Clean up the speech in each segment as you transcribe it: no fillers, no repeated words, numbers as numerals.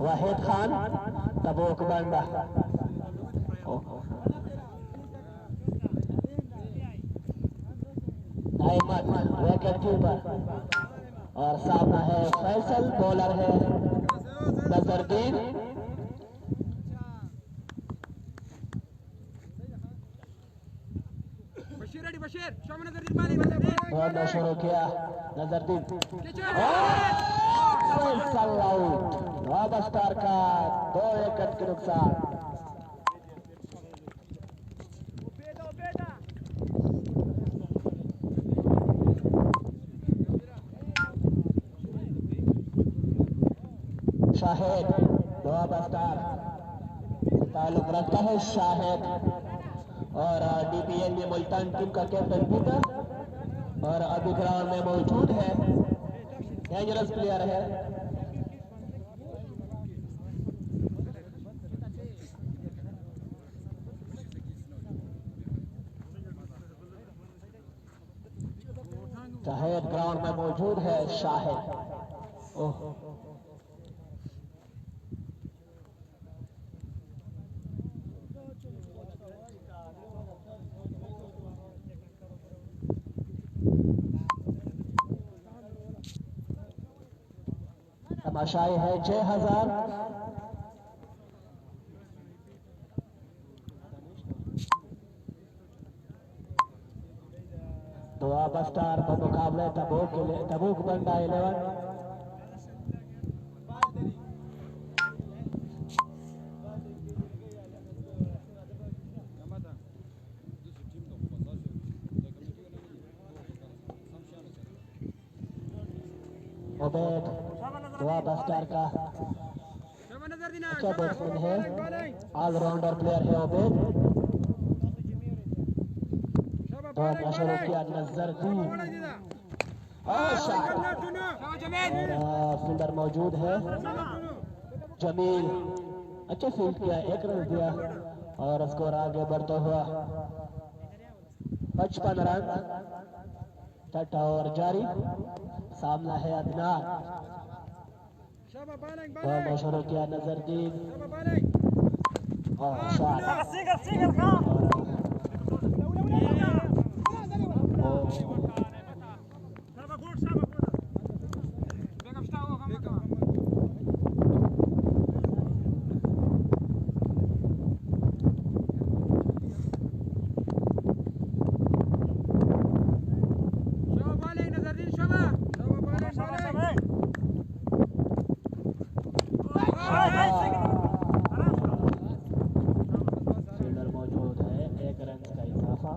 वाहिद खान तबूक बंदा। Ahmad wicket keeper और सामना है फैसल, बॉलर है नजरुद्दीन। दौड़ना शुरू किया नजरुद्दीन, फैसल आउट। नवाब स्टार का 2 विकेट के नुकसान। शाहिद नवाब स्टार ताल्लुक रखता है शाहिद और डीपीएल में मुल्तान टीम का कैप्टन पीटर और अभी ग्राउंड में मौजूद है। डेंजरस प्लेयर है। शाहिद ग्राउंड में मौजूद है। शाहिद ओह तमाशाई है 6000। नवाब स्टार पर मुकाबले तबूक बंदा 11। उबैद नवाब स्टार का अच्छा बैट्समैन है, ऑलराउंडर प्लेयर है उबैद। दौड़ना शुरू किया नजरुद्दीन और फील्डर मौजूद है जमील। अच्छा फील्ड किया, 1 रन दिया और स्कोर आगे बढ़ता हुआ 55 रन। छठा ओवर जारी। सामना है अदनान। दौड़ना शुरू किया नजरुद्दीन और फील्डर मौजूद है, 1 रन का इजाफा।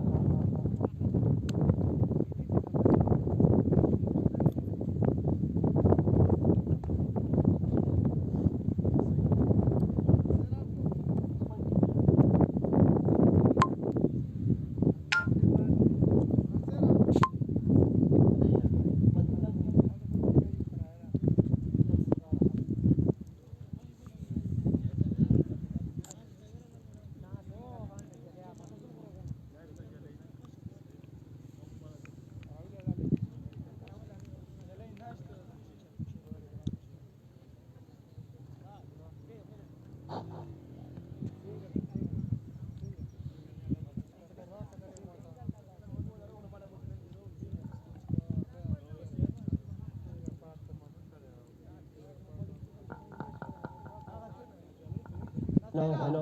हेलो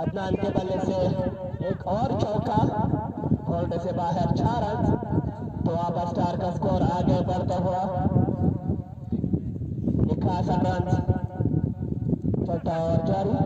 अदनान के बल्ले से एक और चौका, होल्ड से बाहर 6 रन। तो आप स्टार का स्कोर आगे बढ़ता हुआ 61 रन, छठा ओवर जारी।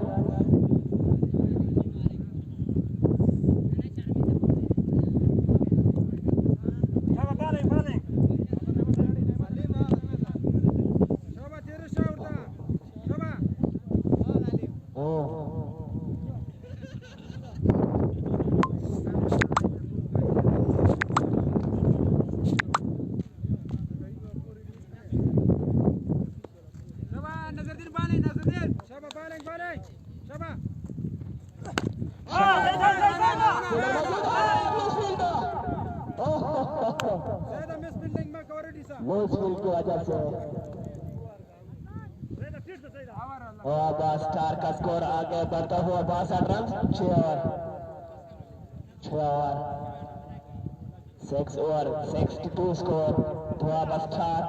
की वजह से और स्टार का स्कोर आगे बढ़ता हुआ 62 रन, 6 ओवर 62 स्कोर। तो अब स्टार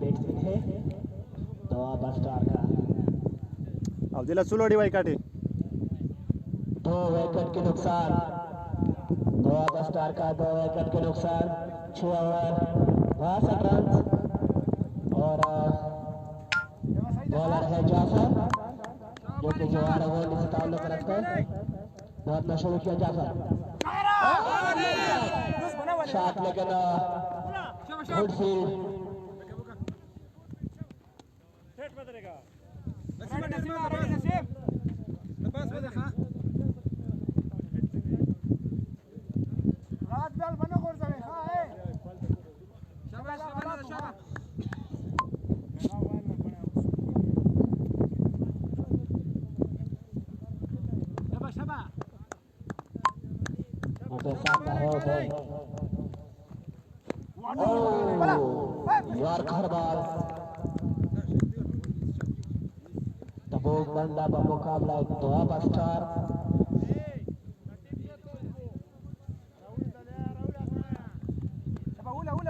बैट्समैन है। तो अब स्टार का अब्दुल्ला सुलोड़ी भाई काटे 2 विकेट के नुकसान। तो अब स्टार का 2 विकेट के नुकसान, 6 ओवर 62 रन। और बॉलर है जाफर, जो कि जोहार अवार्ड से ताल्लुक रखता है। बहुत मशहूर किया जाफर शॉट, लेकिन गुड फील्ड यार खरबाल तबूक बंदा का मुकाबला एक दुआ स्टार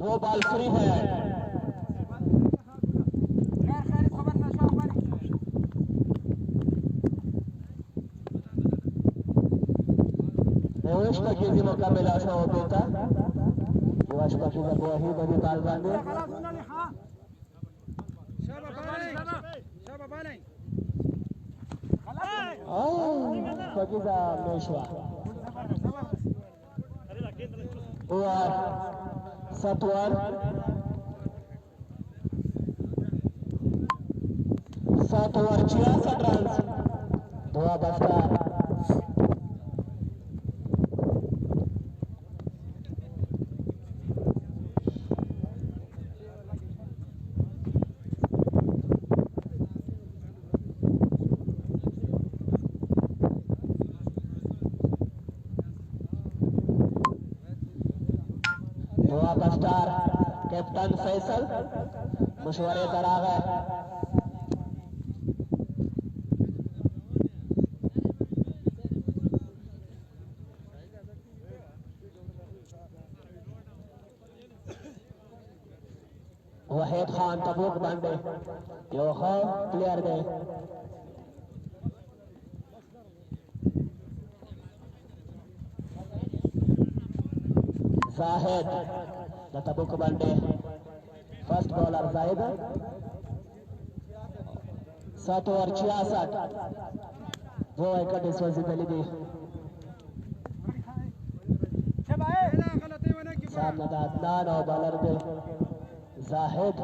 वो बॉल फ्री है Esta mukamela sa obeta. Iwas pa kita buahi bagi Talbani. Pagi sa Meshwa. Uar Satuar 66 runs. 2 bastar. Star captain Faisal मशवरे दराग है वहीद खान तबूक बांधे यो हो प्लेयर दे जाहिद तबूक बांधे फर्स्ट बॉलर जाहिद 7 ओवर 66 वो विकेट इस वक्त दी सामने अदनान और बॉलर दे जाहिद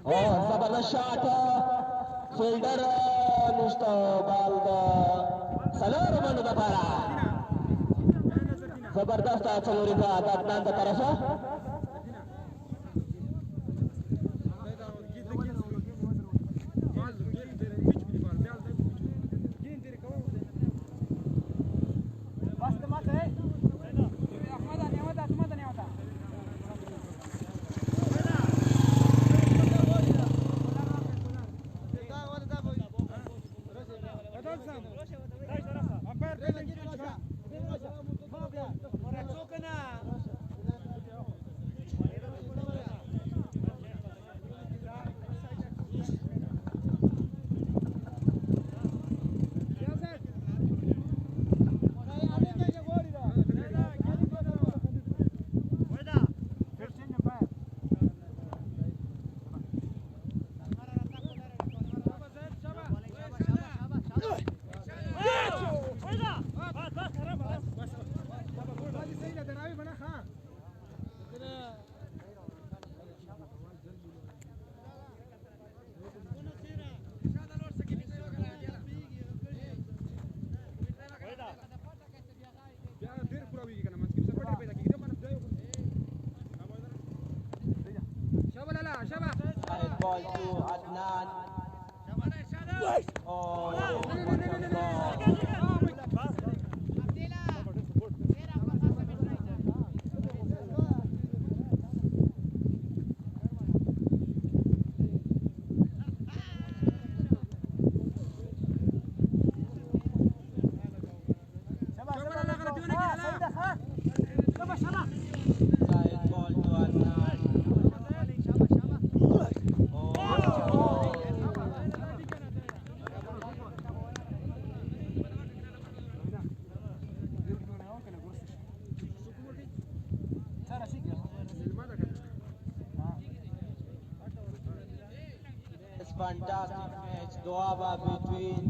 जबरदस्त शॉट फील्डर निष्ठा बॉल सलूर मन दपारा जबरदस्त चलूरीचा अदनान तरफ ball to Adnan. Oh, fantastic match. Doaba between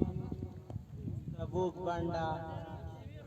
Tabuk Banda.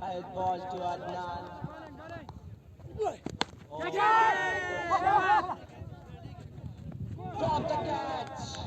High ball to Adnan. Drop the catch.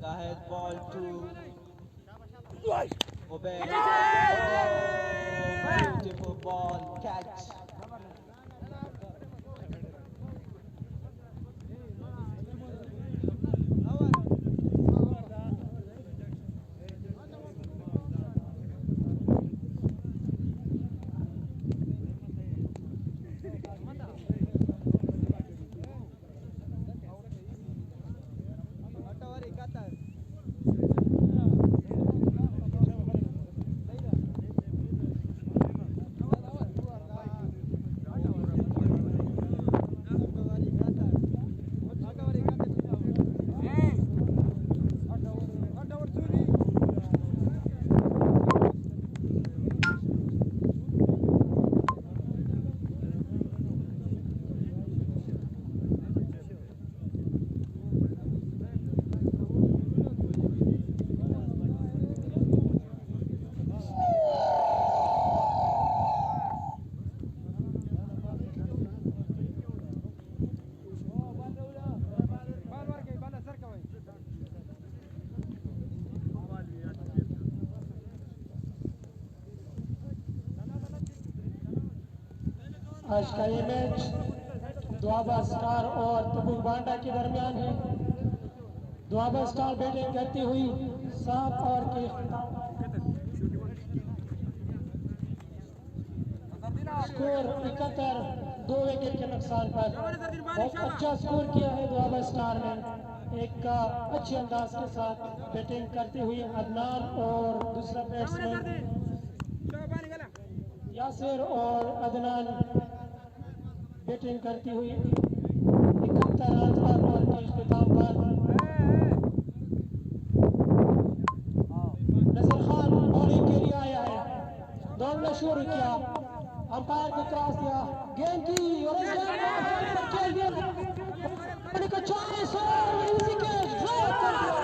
The head ball to Obey. Oh, beautiful ball catch. आज का ये मैच दुआबा स्टार और Tabuk बांडा के दरमियान है। दुआबा स्टार बैटिंग करती हुई 7 over के स्कोर 71, 2 विकेट के नुकसान पर बहुत अच्छा स्कोर किया है दुआबा स्टार ने। एक अच्छे अंदाज के साथ बैटिंग करती हुई अदनान और दूसरा बैट्समैन यासिर और अदनान बैटिंग करती हुई 71 रन पर और के इख्तिताम पर नजर खान बॉलिंग के लिए आया है। दौड़ना शुरू किया, अंपायर को क्रॉस दिया, गेंद की और इस गेंद को खेल दिया को चॉइस और इजी कैच ड्रॉप कर दिया।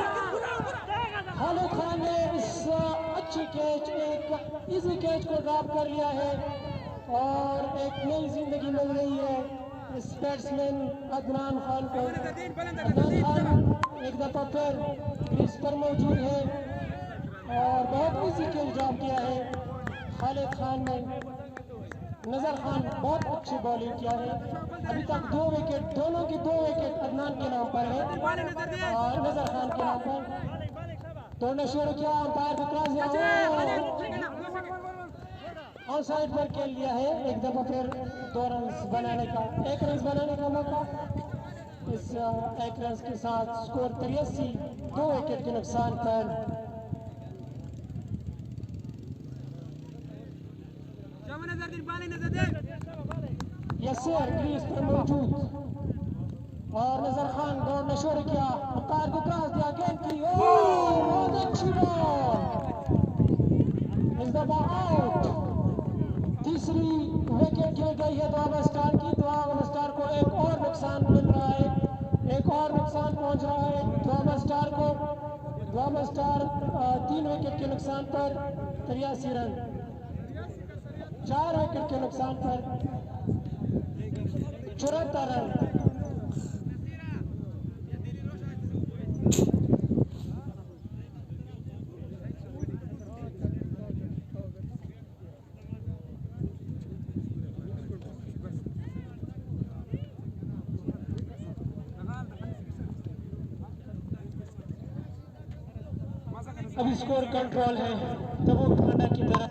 खालिद खान ने इस अच्छी कैच, एक इजी कैच को ड्रॉप कर लिया है और एक नई जिंदगी मिल रही है इस बैट्समैन अदनान खान को। अदनान खान एक दफा फिर क्रीज पर मौजूद है और बहुत इजी कैच ड्रॉप किया है खालिद खान ने। नजर खान बहुत अच्छी बॉलिंग किया है, अभी तक 2 विकेट, दोनों की 2 विकेट अदनान के नाम पर है और नजर खान के नाम पर। तोड़ना शुरू किया, अंपायर को क्रॉस दिया, ऑन साइड पर खेल लिया है। एक दफा फिर 2 रन बनाने का, 1 रन बनाने का मौका। इस 1 रन के साथ स्कोर 83, 2 विकेट के नुकसान पर। यासिर क्रीज पर मौजूद और नजर खान दौड़ना शुरू किया, अंपायर को क्रॉस दिया, गेंद की बहुत अच्छी बॉल, इस दफा आउट। तीसरी विकेट गिर गई है दुआबा स्टार की। दुआबा स्टार को एक और नुकसान मिल रहा है, एक और नुकसान पहुंच रहा है दुआबा स्टार को। द्वाबा स्टार 3 विकेट के नुकसान पर 83 रन, 4 विकेट के नुकसान पर 74 रन। अभी स्कोर कंट्रोल है तबूक बांडा की तरफ।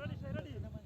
ready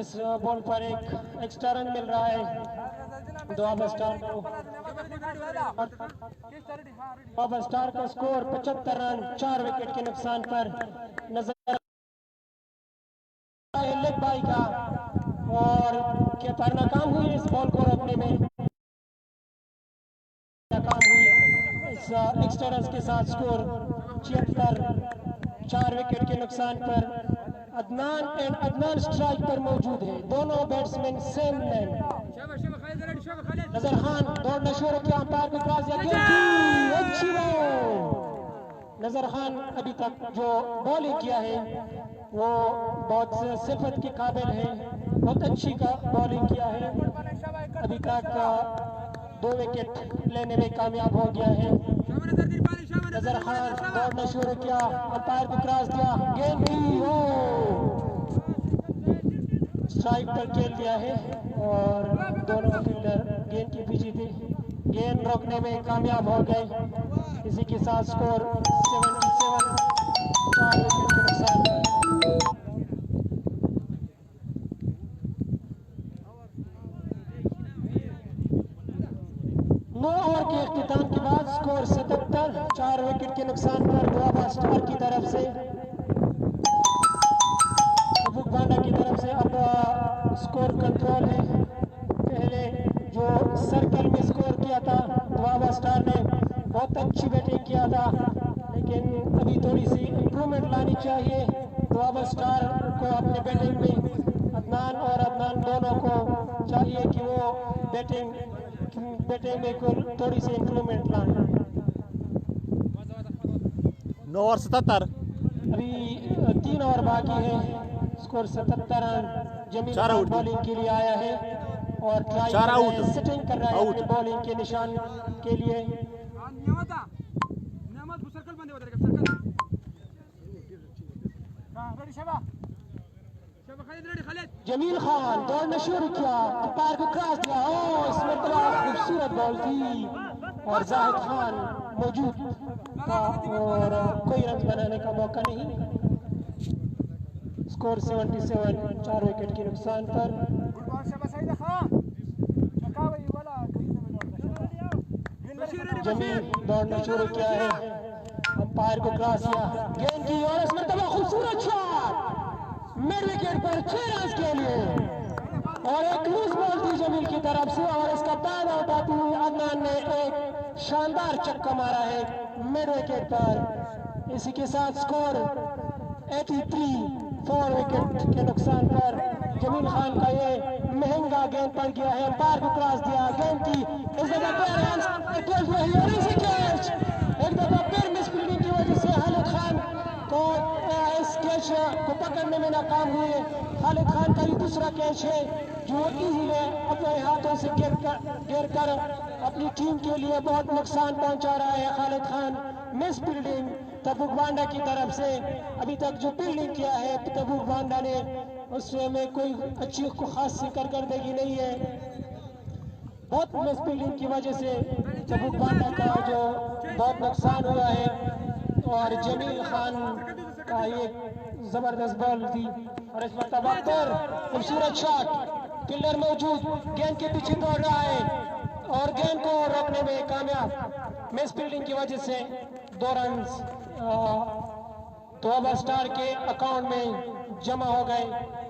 इस बॉल पर एक एक्स्ट्रा रन मिल रहा है द्वाबा स्टार को। द्वाबा स्टार का स्कोर 75 रन 4 विकेट के नुकसान पर नजर लेग बाई का, और क्या पर नाकाम हुई इस बॉल को रोकने में, नाकाम हुई। इस एक्स्ट्रा रन के साथ स्कोर 76 4 विकेट के नुकसान पर अदनान स्ट्राइक पर मौजूद है। दोनों बैट्समैन सेम मैन। नजर खान दौड़ना शुरू किया, अंपायर को क्रॉस किया, अच्छी बॉल। नजर खान अभी तक जो बॉलिंग किया है वो बहुत सिफत के काबिल है, बहुत अच्छी का बॉलिंग किया है। अभी तक 2 विकेट लेने में कामयाब हो गया है। नजर खान दौड़ना शुरू किया, अंपायर को क्रॉस दिया, गेंद की स्ट्राइक पर खेल दिया है और दोनों फील्डर गेंद की पीछे थे, गेंद रोकने में कामयाब हो गए। इसी के साथ स्कोर 77 4 विकेट के नुकसान पर। 9 ओवर के इख्तिताम के बाद स्कोर 77 4 विकेट के नुकसान पर द्वाबा स्टार की तरफ से। तबूक बांडा की तरफ से अब स्कोर कंट्रोल है। पहले जो सर्कल में स्कोर किया था द्वाबा स्टार ने, बहुत अच्छी बैटिंग किया था, लेकिन अभी थोड़ी सी इम्प्रूवमेंट लानी चाहिए द्वाबा स्टार को अपने बैटिंग में। अदनान दोनों को चाहिए कि वो बैटिंग में थोड़ी सी इम्प्रूवमेंट लाएं। 9 ओवर 77। अभी 3 ओवर बाकी है, स्कोर 77 रन। जमीन बॉलिंग के लिए आया है और ट्राई सेटिंग कर रहा है अपनी बॉलिंग के निशान के लिए। जमील खान दौड़ना शुरू किया, अंपायर को क्रॉस दिया, इसमें बड़ा खूबसूरत बॉल थी और जाहिद खान मौजूद था और कोई रन बनाने का मौका नहीं। स्कोर 77 4 विकेट के नुकसान पर। जमील दौड़ना शुरू किया है, अंपायर को क्रॉस किया, गेंद की और इसमें बड़ा खूबसूरत शॉट मिड विकेट पर 6 रन के लिए, और एक लूज बॉल थी जमील की तरफ से और इसका पैदा उठाते हुए अदनान ने एक शानदार छक्का मारा है मिड विकेट पर। इसी के साथ स्कोर 83 4 विकेट के नुकसान पर। जमील खान का ये महंगा गेंद पड़ गया है, अंपायर को क्रॉस दिया, गेंद की इस दफा एक दफा फिर मिस फील्डिंग की वजह से खालिद खान को इस कैच को पकड़ने में नाकाम हुए। खालिद खान का ये दूसरा कैच है जो इजीली अपने हाथों से गिर कर अपनी टीम के लिए बहुत नुकसान पहुंचा रहा है। खालिद खान मिस फील्डिंग तबूक बांडा की तरफ से। अभी तक जो फील्डिंग किया है तबूक बांडा ने उसमें कोई अच्छी खास कारकर्दगी नहीं है, बहुत मिस फील्डिंग की वजह से तबुक बांडा का जो बहुत नुकसान हुआ है, और जमील खान का एक जबरदस्त बॉल थी और इस मरतबा पर खूबसूरत शॉट, किलर मौजूद, गेंद के पीछे दौड़ रहा है और गेंद को रोकने में कामयाब। मिस फील्डिंग की वजह से 2 रन दोबारा स्टार के अकाउंट में जमा हो गए।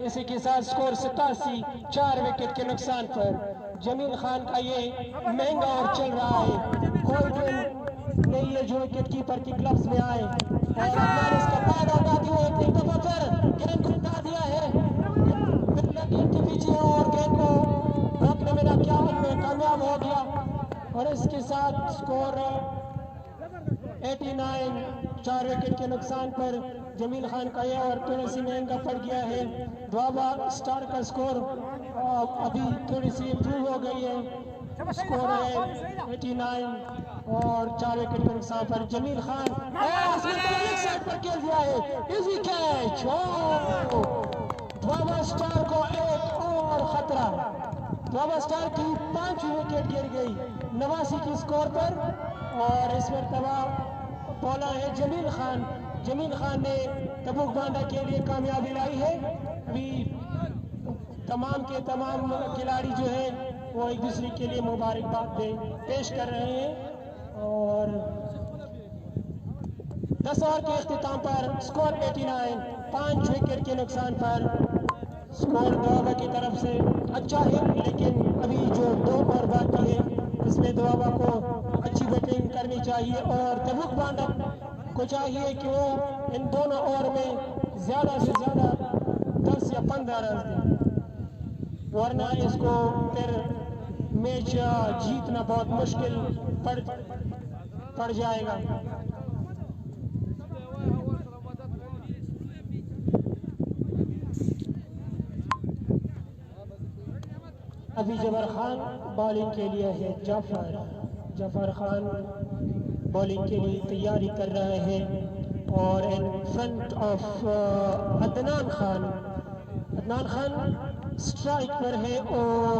इसी के साथ स्कोर 87, 4 विकेट के नुकसान पर जमील खान का ये महंगा और चल रहा है। कोई गेंद नहीं है जो विकेट कीपर की ग्लव्स में आए और अदनान इसका पैर हटा दिया, एक दफा फिर गेंद को हटा दिया है गेंद के पीछे और गेंद को रोकने में कामयाब हो गया और इसके साथ स्कोर 89, 4 विकेट के नुकसान पर जमील खान का यह और थोड़ी सी महंगा पड़ गया है। दोबारा स्टार का स्कोर अभी थोड़ी सी इम्प्रूव हो गई है, स्कोर है 89 और 4 विकेट के नुकसान पर जमील खान साइड पर खेल दिया है, इजी कैच। दोबारा स्टार को एक और खतरा, दोबारा स्टार की 5 विकेट गिर गई 89 की स्कोर पर और इस मरतबा बॉला है जमील खान। जमील खान ने तबुक बांडा के लिए कामयाबी लाई है। अभी तमाम के तमाम खिलाड़ी जो है वो एक दूसरे के लिए मुबारकबाद पेश कर रहे हैं और 10 ओवर के इख्तिताम पर स्कोर 89, 5 विकेट के नुकसान पर स्कोर दोबारा की तरफ से अच्छा है, लेकिन अभी जो 2 ओवर बाकी है इसमें दोबारा को अच्छी बैटिंग करनी चाहिए और तबुक बांडा को चाहिए कि वो इन दोनों ओवर में ज्यादा से ज्यादा 10 या 15 रन दें, वरना इसको फिर मैच जीतना बहुत मुश्किल पड़ जाएगा। अभी जबर खान बॉलिंग के लिए है, जफर खान बॉलिंग के लिए तैयारी कर रहे हैं और in front of Adnan Khan strike पर है और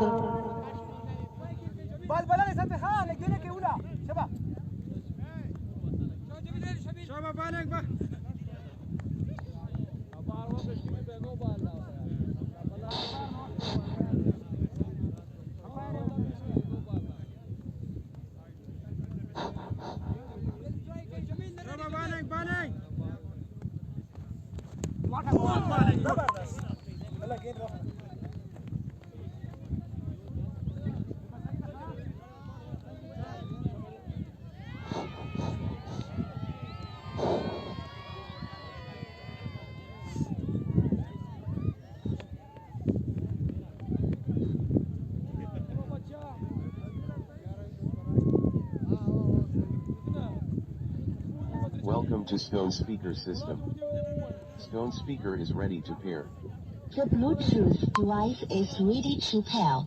Welcome to Stone Speaker System. Stone Speaker is ready to pair. The Bluetooth device is ready to pair.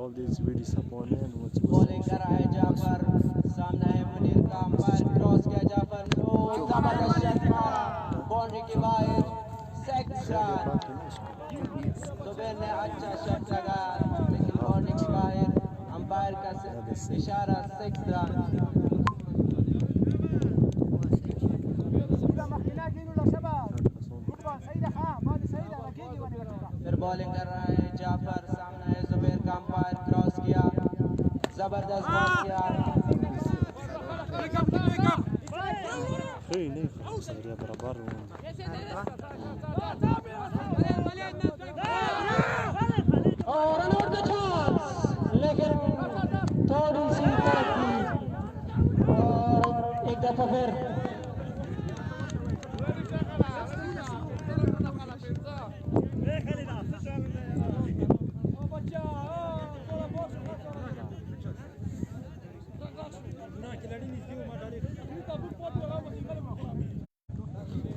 all these videos upon and what's bowling कर रहा है जाफर, सामने है मुनीर का अंपायर, क्रॉस किया जाफर, जबरदस्त शॉट, बाउंड्री के बाहर, 6 रन। जुबैर ने अच्छा शॉट लगा लेकिन बाउंड्री के बाहर, अंपायर का इशारा 6 रन। फिर बॉलिंग कर रहा है जाफर, सामने है जुबैर का अंपायर, क्रॉस किया, जबरदस्त बॉल किया। नहीं sería para barro. और रन आउट का चांस, लेकिन थोड़ी सी तरक्की और एक दफा फिर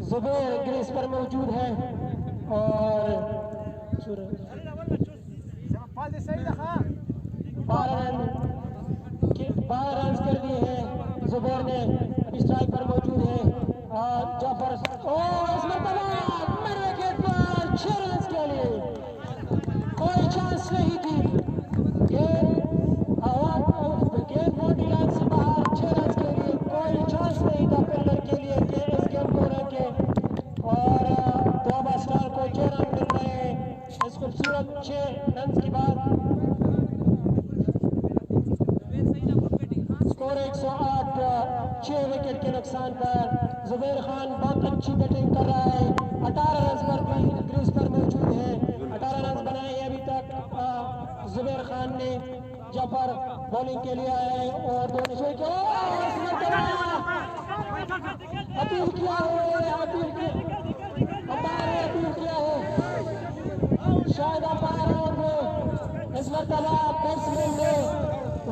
जुबैर ग्रीस पर मौजूद है और 12 रन कर दिए हैं जुबैर ने, अभी स्ट्राइक पर मौजूद है जाफर। इस मरतबा मेरे विकेट पर 6 रन के लिए, कोई चांस नहीं थी। गेंद बाउंड्री लाइन से बाहर, 6 रन के लिए कोई चांस नहीं था फील्डर के लिए कि इस गेम को रखे। और दोबारा स्टार को 6 रन मिल रहे हैं इस खूबसूरत 6 रन के बाद। स्कोर 108, 6 विकेट के नुकसान पर जुबैर खान बहुत अच्छी बैटिंग कर रहा है। 18 रन पर क्रीज पर मौजूद है, 18 रन बनाए अभी तक जुबैर खान ने। जाफर बॉलिंग के लिए आए और दोनों अपील किया है, अपील किया है शायद अंपायर और इस मरतबा बैट्समैन ने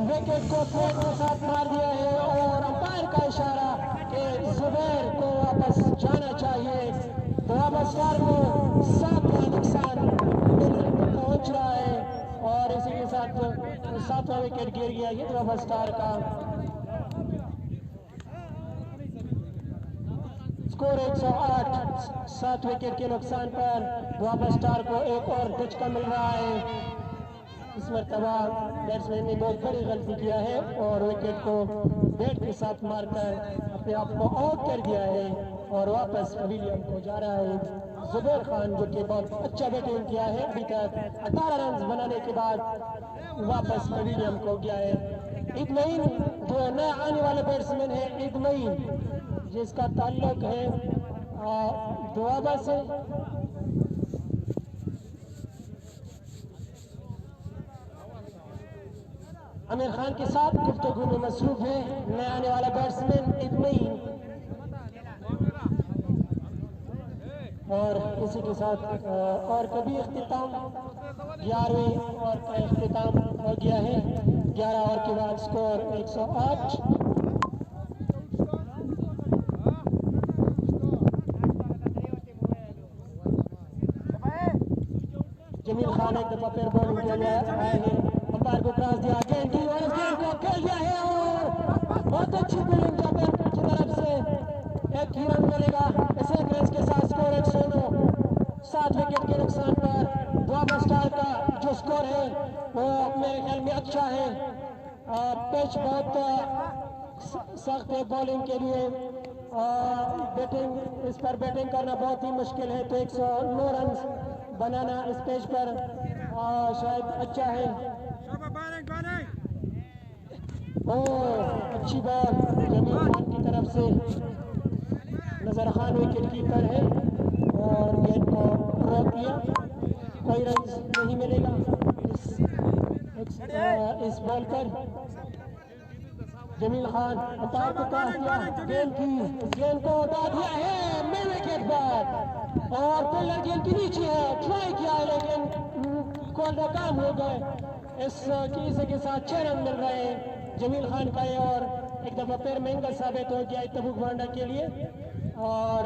विकेट को थ्रेड के साथ मार दिया है और अंपायर का इशारा कि जुबैर को वापस जाना चाहिए। तो अब स्टार को 7 का नुकसान पहुंच रहा है और इसी के साथ 7वां विकेट गिर गया ये तो स्टार का। स्कोर 108, 7 विकेट के नुकसान पर दुआबा स्टार को एक और झटका मिल रहा है। इस मरतबा बैट्समैन ने बहुत बड़ी गलती किया है और विकेट को बैट के साथ मारकर अपने आप को आउट कर दिया है और वापस पवेलियन को जा रहा है जुबैर खान, जो कि बहुत अच्छा बैटिंग किया है अभी तक। 18 रन बनाने के बाद वापस पवेलियन को गया है। इतमईन जो नया आने वाले बैट्समैन है, इतमईन जिसका ताल्लुक है दुआबा से। आमिर खान के साथ गुफ्तगू में मसरूफ है नया आने वाला बैट्समैन इतमईन। और इसी के साथ और कभी इख्तिताम 11वीं ओवर का इख्तिताम हो गया है। 11 ओवर के बाद स्कोर 108। जमील खान एक दफा फिर बॉलिंग के लिए आए हैं, अंपायर को क्रॉस दिया, गेंद की और इस गेंद को खेल दिया है और बहुत अच्छी बॉलिंग जाफर की तरफ से। एक ही रन मिलेगा इस एक रन के साथ स्कोर 109, 7 विकेट के नुकसान पर दुआबा स्टार का जो स्कोर है वो मेरे ख्याल में अच्छा है। पिच बहुत सख्त है बॉलिंग के लिए, बैटिंग इस पर बैटिंग करना बहुत ही मुश्किल है। तो 109 रन बनाना इस पेज पर शायद अच्छा है। अच्छी बॉल जमील खान की तरफ से। नजर खान विकेट कीपर है और गेंद को रोक दिया, कोई रन नहीं मिलेगा इस बॉल पर। जमील खान अंपायर को पास दिया, गेंद को उठा दिया है मिड विकेट पर और फिल्डर गेंद के नीचे है, ट्राई किया है लेकिन कॉल नाकाम हो गए। इसी के साथ 6 रन मिल रहे हैं जमील खान का ये और एक दफा फिर महंगा साबित हो गया तबूक भांडा के लिए और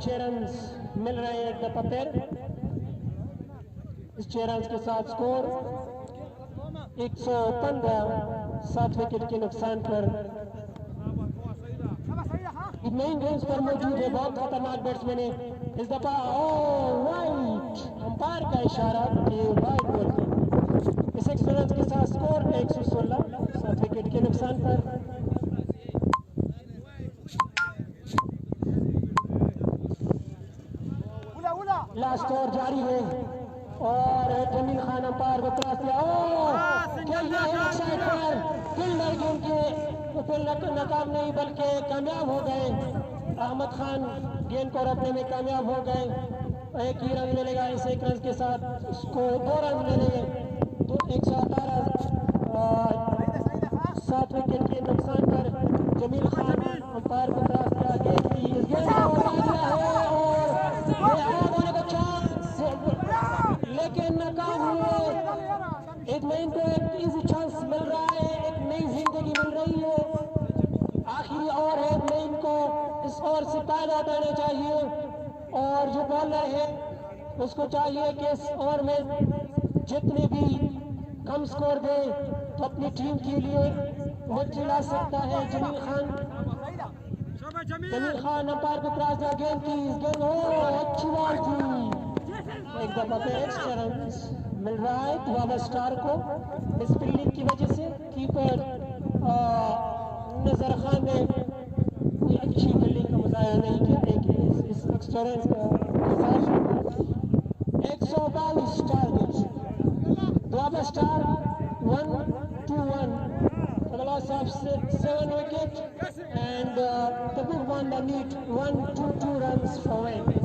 6 रन मिल रहे हैं एक दफा फिर। इस 6 रन के साथ स्कोर 115, 7 विकेट के नुकसान पर। मेन रेंज पर मौजूद है, बहुत खतरनाक बैट्समैन है इस दफा। वाइट अंपायर का इशारा कि वाइट बॉल इस एक्स्ट्रा रन के साथ स्कोर 116, 7 विकेट के नुकसान पर। लास्ट ओवर जारी है और जमील खान अंपायर को क्रॉस किया। क्या ये एक साइड पर फील्डर गेम के फील्डर नाकाम नहीं बल्कि कामयाब हो गए। अहमद खान गेंद को रोकने में कामयाब हो गए। एक ही रन मिलेगा इस एक रन के साथ, उसको 2 रन मिलेंगे। तो 118 7 विकेट के नुकसान पर जमील खान अंपायर को क्रॉस किया। गेंद की इस गेंद को उड़ा दिया है और ये आउट होने का चांस लेकिन नाकाम हुए। एक नई को एक इजी चांस मिल रहा है, एक नई जिंदगी मिल रही है। आखिरी ओवर है, नई को इस ओवर से फायदा उठाना चाहिए और जो बॉलर है उसको चाहिए कि इस ओवर में जितने भी कम स्कोर दे तो अपनी टीम के लिए मत ला सकता है। जमील खान अंपायर को क्रॉस दिया। गेंद की गेंद अच्छी बॉल थी। एक दफा पे एक्स्ट्रा रन मिल रहा है दुआबा स्टार को इस फील्डिंग की वजह से। कीपर नजर खान ने कोई अच्छी फील्डिंग का मुजाहरा नहीं किया। एक इस एक्स्ट्रा रन के साथ 122 target. Doaba star 1-2-1 for the loss of 7 wickets and the Tabuk won the lead 1-2 runs for win.